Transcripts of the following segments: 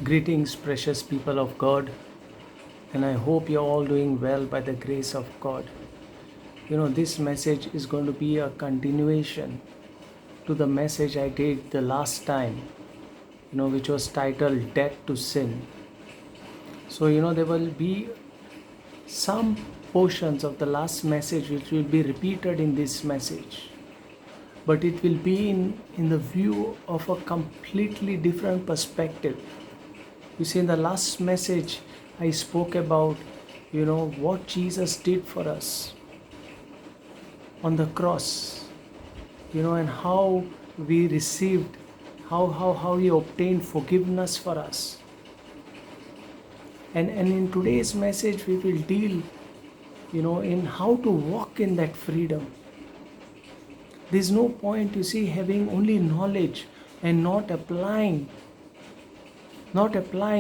Greetings, precious people of God, and I hope you're all doing well by the grace of God. This message is going to be a continuation to the message I did the last time, which was titled Death to Sin. So, there will be some portions of the last message which will be repeated in this message, but it will be in the view of a completely different perspective. You see, in the last message, I spoke about, what Jesus did for us on the cross, and how we received, how He obtained forgiveness for us. And in today's message, we will deal, in how to walk in that freedom. There's no point, having only knowledge and not applying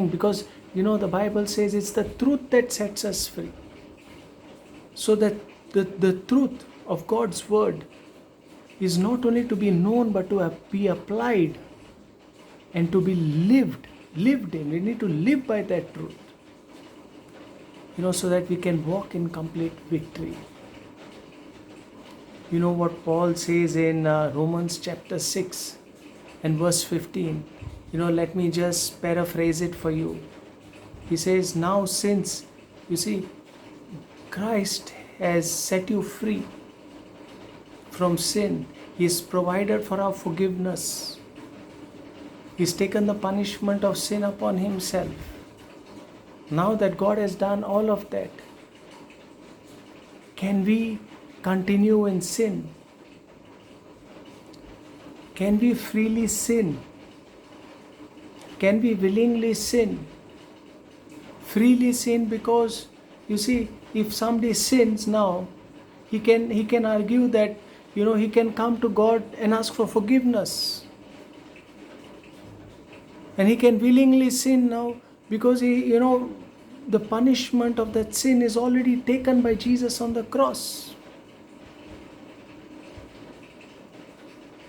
because the Bible says it's the truth that sets us free. So that the truth of God's word is not only to be known but to be applied and to be lived in. We need to live by that truth, so that we can walk in complete victory. You know what Paul says in Romans chapter 6 and verse 15. Let me just paraphrase it for you. He says, now since, Christ has set you free from sin, He has provided for our forgiveness. He's taken the punishment of sin upon Himself. Now that God has done all of that, can we continue in sin? Can we freely sin? Can we willingly sin? Freely sin, because if somebody sins now, he can argue that he can come to God and ask for forgiveness. And he can willingly sin now because the punishment of that sin is already taken by Jesus on the cross.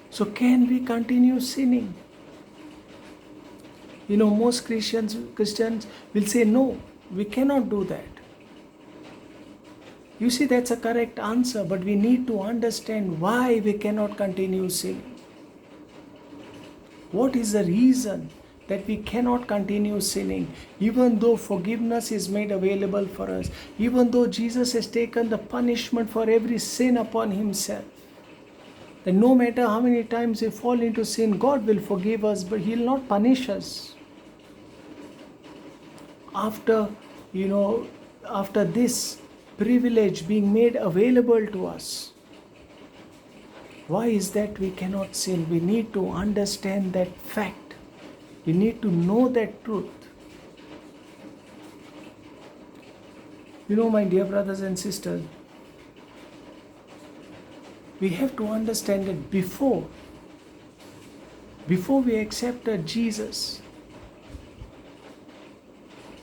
So can we continue sinning? Most Christians will say, no, we cannot do that. That's a correct answer, but we need to understand why we cannot continue sinning. What is the reason that we cannot continue sinning, even though forgiveness is made available for us, even though Jesus has taken the punishment for every sin upon Himself? That no matter how many times we fall into sin, God will forgive us, but He will not punish us. After this privilege being made available to us, why is that we cannot sin? We need to understand that fact. We need to know that truth. My dear brothers and sisters, we have to understand that before we accepted Jesus,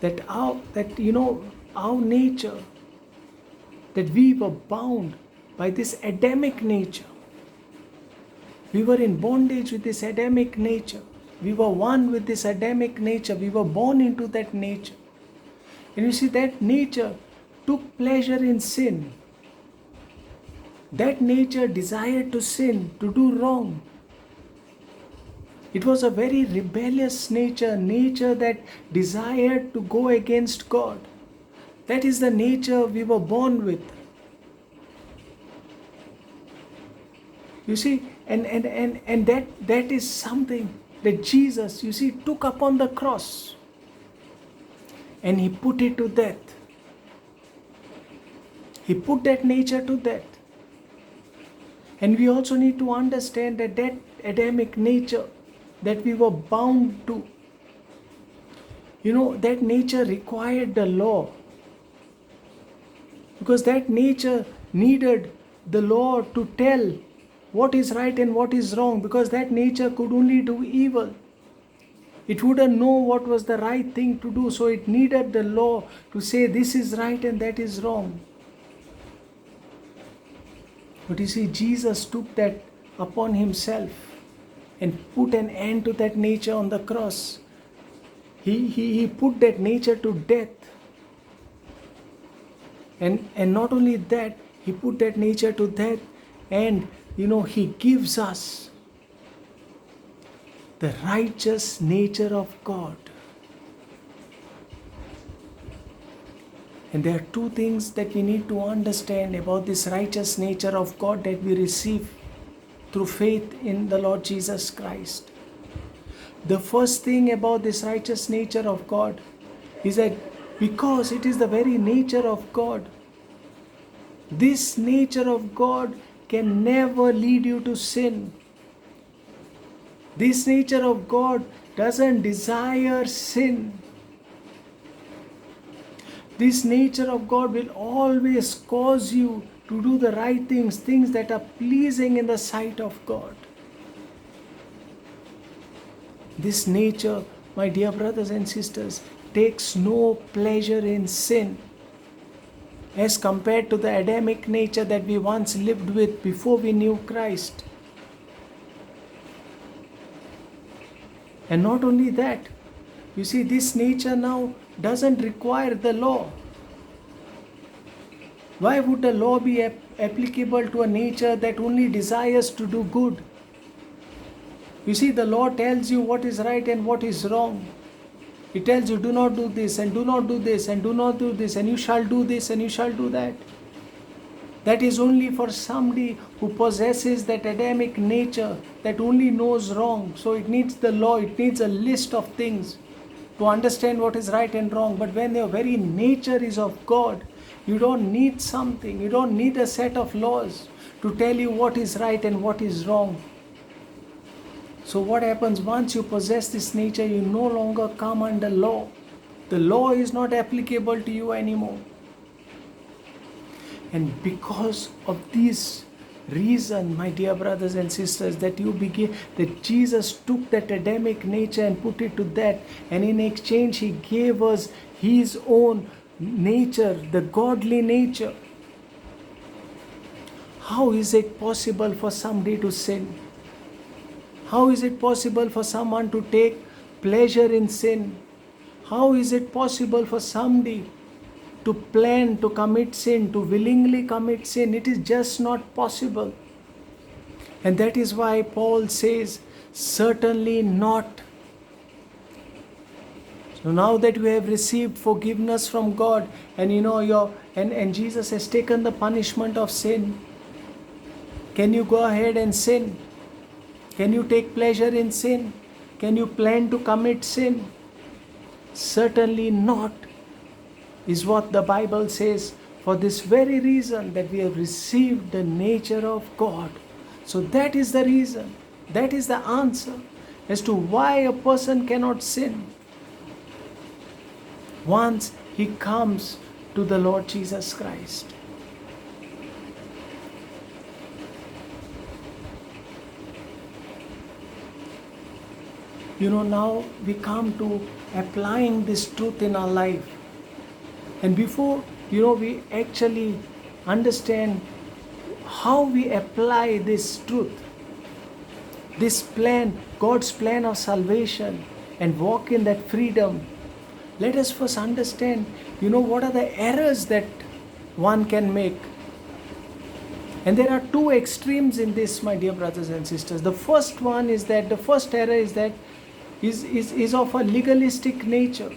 that our nature, that we were bound by this Adamic nature. We were in bondage with this Adamic nature. We were one with this Adamic nature. We were born into that nature. And that nature took pleasure in sin. That nature desired to sin, to do wrong. It was a very rebellious nature that desired to go against God. That is the nature we were born with. And that is something that Jesus, took upon the cross. And He put it to death. He put that nature to death. And we also need to understand that Adamic nature that we were bound to, that nature required the law. Because that nature needed the law to tell what is right and what is wrong, because that nature could only do evil. It wouldn't know what was the right thing to do, so it needed the law to say this is right and that is wrong. But Jesus took that upon Himself and put an end to that nature on the cross. He put that nature to death. And not only that, he put that nature to death, and he gives us the righteous nature of God. And there are two things that we need to understand about this righteous nature of God that we receive through faith in the Lord Jesus Christ. The first thing about this righteous nature of God is that because it is the very nature of God, this nature of God can never lead you to sin. This nature of God doesn't desire sin. This nature of God will always cause you to do the right things, things that are pleasing in the sight of God. This nature, my dear brothers and sisters, takes no pleasure in sin as compared to the Adamic nature that we once lived with before we knew Christ. And not only that, you see, this nature now doesn't require the law. Why would the law be applicable to a nature that only desires to do good? You see, the law tells you what is right and what is wrong. It tells you, do not do this, and do not do this, and do not do this, and you shall do this, and you shall do that. That is only for somebody who possesses that Adamic nature that only knows wrong. So it needs the law, it needs a list of things to understand what is right and wrong. But when your very nature is of God, you don't need something, you don't need a set of laws to tell you what is right and what is wrong. So what happens once you possess this nature, you no longer come under law. The law is not applicable to you anymore. And because of this reason, my dear brothers and sisters, that Jesus took that Adamic nature and put it to that, and in exchange he gave us his own nature, the godly nature. How is it possible for somebody to sin? How is it possible for someone to take pleasure in sin? How is it possible for somebody to plan to commit sin, to willingly commit sin? It is just not possible. And that is why Paul says, certainly not. So now that we have received forgiveness from God, and and Jesus has taken the punishment of sin, can you go ahead and sin? Can you take pleasure in sin? Can you plan to commit sin? Certainly not, is what the Bible says, for this very reason that we have received the nature of God. So that is the reason, that is the answer as to why a person cannot sin once he comes to the Lord Jesus Christ. Now we come to applying this truth in our life. And before, we actually understand how we apply this truth, this plan, God's plan of salvation, and walk in that freedom, let us first understand, what are the errors that one can make. And there are two extremes in this, my dear brothers and sisters. The first error is that is of a legalistic nature,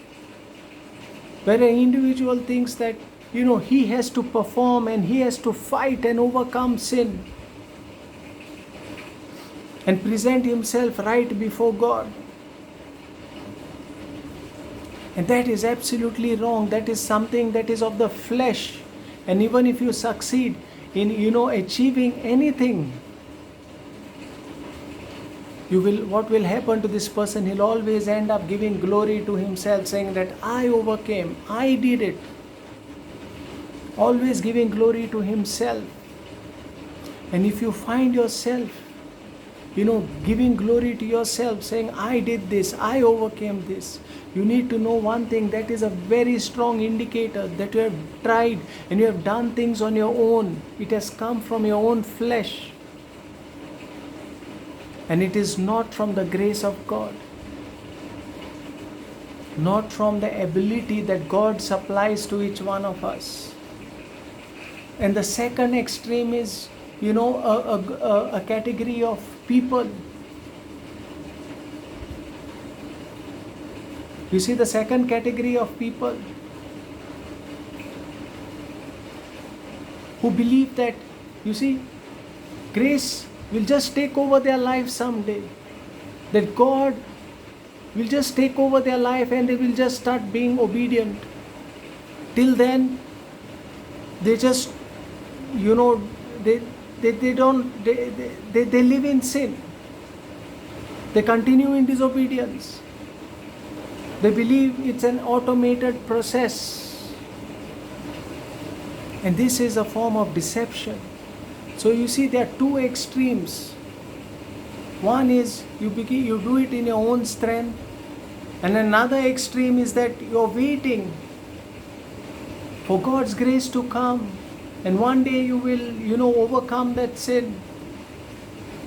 where an individual thinks that he has to perform and he has to fight and overcome sin and present himself right before God. And that is absolutely wrong. That is something that is of the flesh. And even if you succeed in achieving anything, what will happen to this person? He'll always end up giving glory to himself, saying that I overcame, I did it. Always giving glory to himself. And if you find yourself, giving glory to yourself, saying I did this, I overcame this, you need to know one thing, that is a very strong indicator that you have tried and you have done things on your own. It has come from your own flesh. And it is not from the grace of God. not from the ability that God supplies to each one of us. And the second extreme is, a category of people. You see, the second category of people who believe that, grace will just take over their life someday. That God will just take over their life and they will just start being obedient. Till then, they just, they live in sin. They continue in disobedience. They believe it's an automated process. And this is a form of deception. So you see, there are two extremes. One is you do it in your own strength, and another extreme is that you're waiting for God's grace to come, and one day you will, overcome that sin.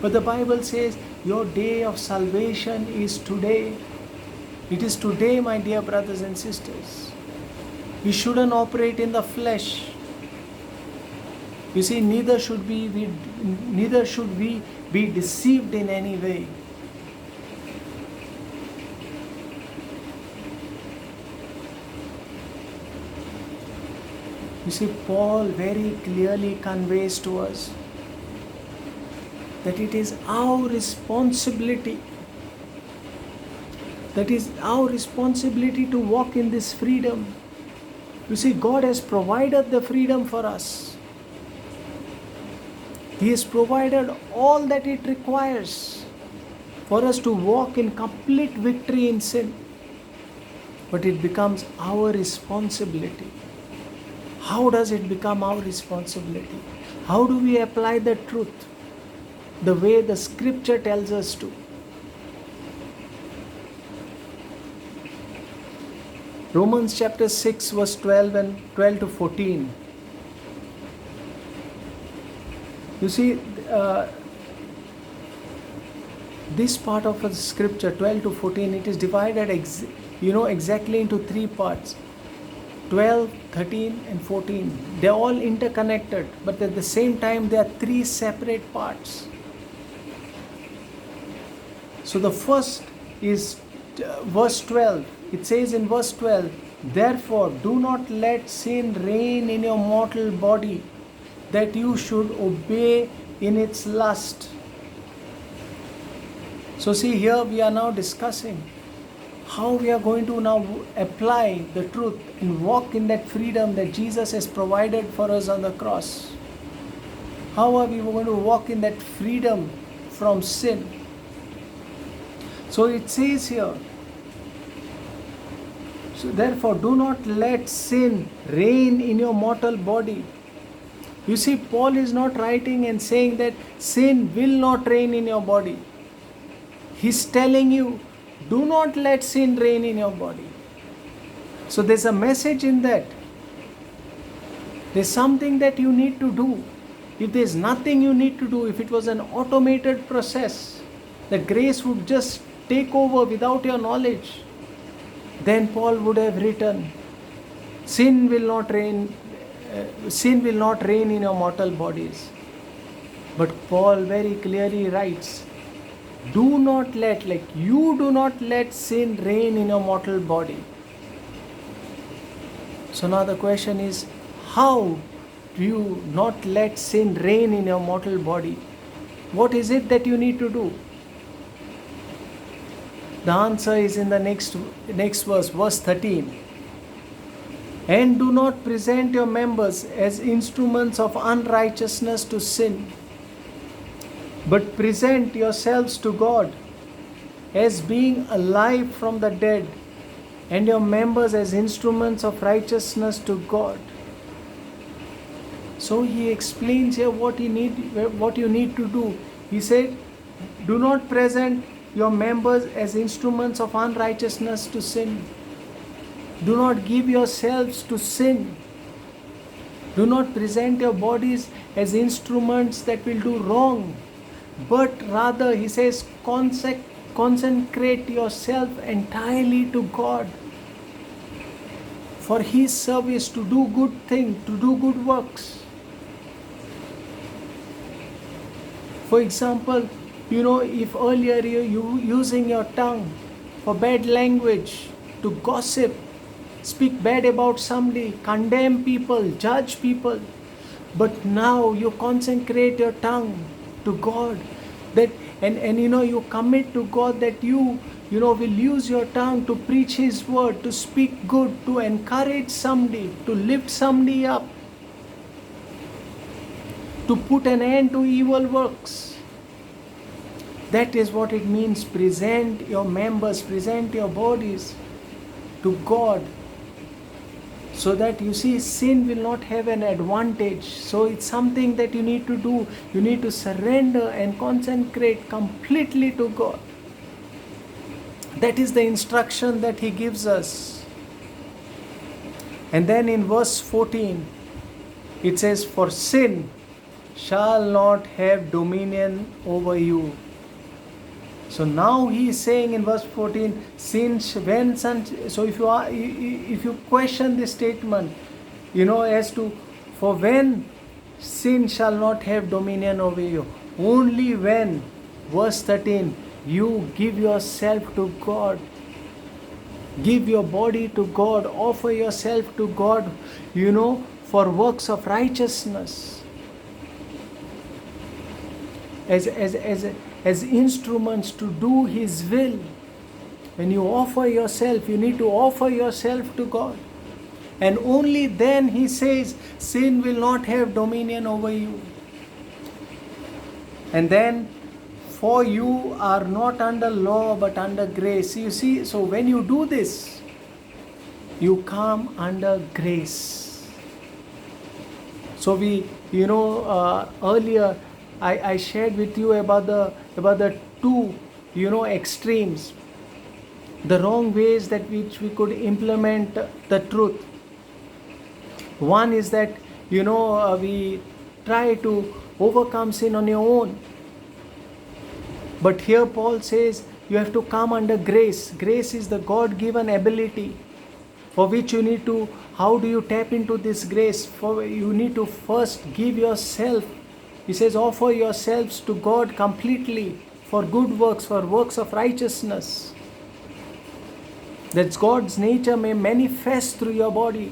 But the Bible says your day of salvation is today. It is today, my dear brothers and sisters. We shouldn't operate in the flesh. You see, neither should we be deceived in any way. You see, Paul very clearly conveys to us that it is our responsibility. That is our responsibility to walk in this freedom. You see, God has provided the freedom for us. He has provided all that it requires for us to walk in complete victory in sin. But it becomes our responsibility. How does it become our responsibility? How do we apply the truth the way the scripture tells us to? Romans chapter 6 verse 12 and 12 to 14. You see, this part of the scripture, 12 to 14, it is divided exactly into three parts. 12, 13 and 14. They are all interconnected, but at the same time they are three separate parts. So the first is verse 12. It says in verse 12, "Therefore do not let sin reign in your mortal body, that you should obey in its lust." So see, here we are now discussing how we are going to now apply the truth and walk in that freedom that Jesus has provided for us on the cross. How are we going to walk in that freedom from sin? So it says here, so therefore do not let sin reign in your mortal body. You see, Paul is not writing and saying that sin will not reign in your body. He's telling you, do not let sin reign in your body. So there's a message in that. There's something that you need to do. If there's nothing you need to do, if it was an automated process, that grace would just take over without your knowledge, then Paul would have written, sin will not reign in your mortal bodies. But Paul very clearly writes, do not let sin reign in your mortal body. So now the question is, how do you not let sin reign in your mortal body? What is it that you need to do? The answer is in the next verse, verse 13. And do not present your members as instruments of unrighteousness to sin, but present yourselves to God as being alive from the dead, and your members as instruments of righteousness to God. So he explains here what you need to do. He said, do not present your members as instruments of unrighteousness to sin. Do not give yourselves to sin. Do not present your bodies as instruments that will do wrong. But rather, he says, consecrate yourself entirely to God. for His service, to do good things, to do good works. For example, if earlier you using your tongue for bad language, to gossip, speak bad about somebody, condemn people, judge people, but now you consecrate your tongue to God, that and you commit to God that you will use your tongue to preach His word, to speak good, to encourage somebody, to lift somebody up, to put an end to evil works. That is what it means. Present your members, present your bodies to God, so that sin will not have an advantage. So it's something that you need to do. You need to surrender and consecrate completely to God. That is the instruction that He gives us. And then in verse 14, it says, for sin shall not have dominion over you. So now he is saying in verse 14, so if you question this statement, as to, for when sin shall not have dominion over you, only when, verse 13, you give yourself to God, give your body to God, offer yourself to God, for works of righteousness, as instruments to do His will. When you offer yourself, you need to offer yourself to God. And only then He says, sin will not have dominion over you. And then, for you are not under law but under grace. You see, so when you do this, you come under grace. So earlier I shared with you about the two extremes, the wrong ways that which we could implement the truth. One is that we try to overcome sin on your own, but here Paul says you have to come under grace. Grace is the God-given ability, for which you need to, how do you tap into this grace? For you need to first give yourself. He says, offer yourselves to God completely for good works, for works of righteousness, that God's nature may manifest through your body,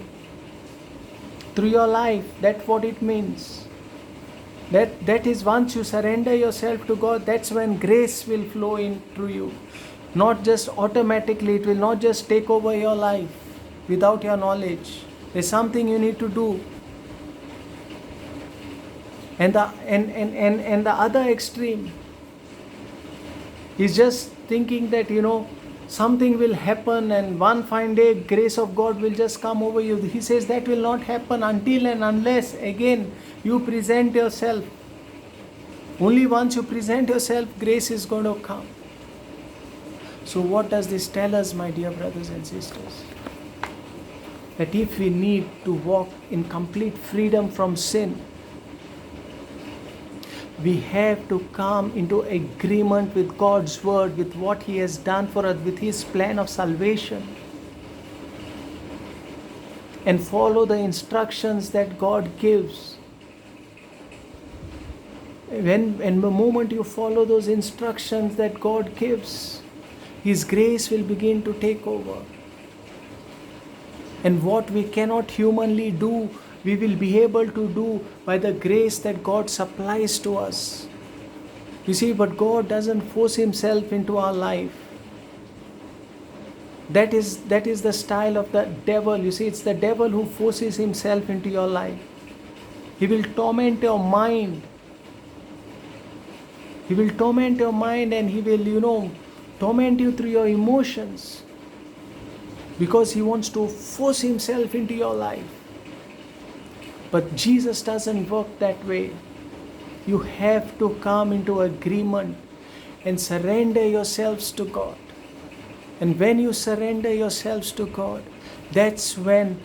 through your life. That's what it means. That is, once you surrender yourself to God, that's when grace will flow in through you. Not just automatically, it will not just take over your life without your knowledge. There's something you need to do. And the other extreme is just thinking that something will happen and one fine day grace of God will just come over you. He says that will not happen until and unless again you present yourself. Only once you present yourself, grace is going to come. So what does this tell us, my dear brothers and sisters? That if we need to walk in complete freedom from sin, we have to come into agreement with God's word, with what He has done for us, with His plan of salvation, and follow the instructions that God gives. When the moment you follow those instructions that God gives, His grace will begin to take over. And what we cannot humanly do, we will be able to do by the grace that God supplies to us. You see, but God doesn't force Himself into our life. That is the style of the devil. You see, it's the devil who forces himself into your life. He will torment your mind. He will torment your mind, and he will, torment you through your emotions, because he wants to force himself into your life. But Jesus doesn't work that way. You have to come into agreement and surrender yourselves to God. And when you surrender yourselves to God, that's when,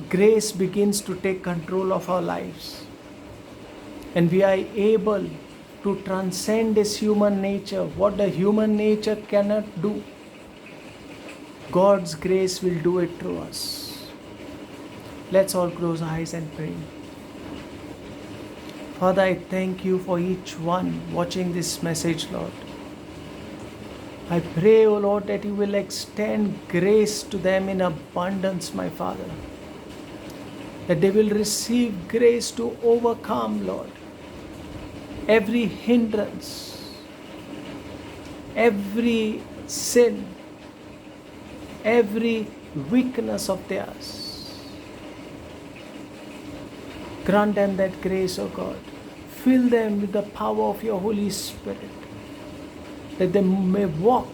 grace begins to take control of our lives. And we are able to transcend this human nature. What the human nature cannot do, God's grace will do it through us. Let's all close our eyes and pray. Father, I thank you for each one watching this message, Lord. I pray, O Lord, that you will extend grace to them in abundance, my Father. That they will receive grace to overcome, Lord, every hindrance, every sin, every weakness of theirs. Grant them that grace, O God. Fill them with the power of your Holy Spirit, that they may walk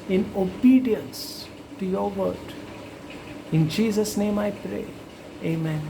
in obedience to your word. In Jesus' name I pray. Amen.